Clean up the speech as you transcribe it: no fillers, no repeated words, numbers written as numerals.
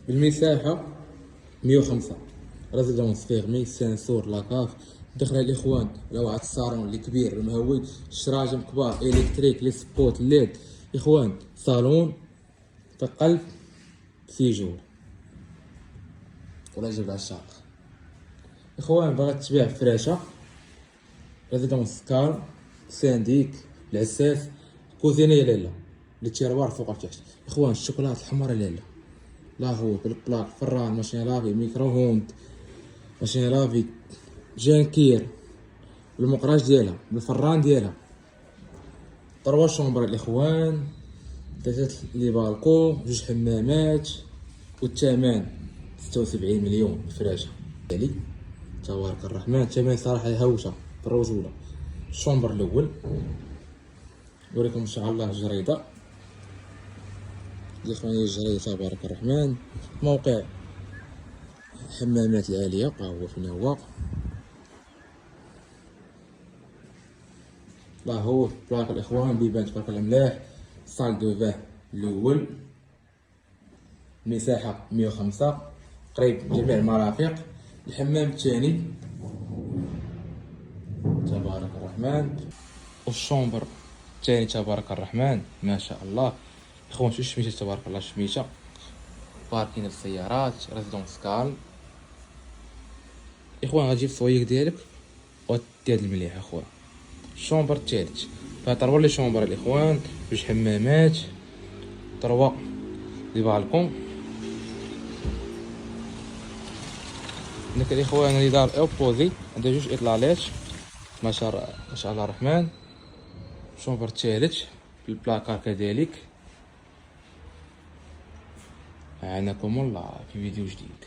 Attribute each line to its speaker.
Speaker 1: بالمساحة 105 ريزيدونس فيرمي سانسور لاكاف. دخل الاخوان روعة الصالون اللي كبير المهوي، الشراجم كبار الكتريك لي سبوت ليد. اخوان صالون في قلب سيجور ولا جبل العشاق. اخوان بغات تبيع فراشة ريزيدونس كالم سانديك العساس كوزينة يا لالا للتيروار فوق الكاش. اخوان الشوكولات الحمر لالا لاهو بالبلاك فران ماشين لافي ميكرو هوند ماشين لافي جانكير بالمقراج ديالها بالفران ديالها. 3 شومبر الاخوان، 3 لي بالكو، 2 حمامات، والثمن 76 مليون الفراشه ديالي. تبارك الرحمن الثمن صراحه هاوشه بالرجوله. الشومبر الاول نوريكم ان شاء الله الجريده الاخوان، الجريده تبارك الرحمن. موقع حمامات العاليه ها هو فين هو، لا هو بلاك الاخوان بيبان تبارك الله ملاح. صال دو فاه الاول مساحه 105 قريب جميع المرافق. الحمام الثاني تبارك الرحمن، والشومبر الثاني تبارك الرحمن ما شاء الله. اخوان شوف الشميشه تبارك الله، الشميشه باركين السيارات ريزيدونس كالم. اخوان غتجيب الصويق ديالك وتدير المليح اخوان. الشومبر الثالث فيها 3 لي شومبر الاخوان، 2 حمامات، 3 لي بالكون. هناك الاخوان اللي دار اوبوزي عنده 2 اطلالات ما شاء الله الرحمن. الشومبر الثالث بالبلاكار كذلك. عاناكم الله في فيديو جديد.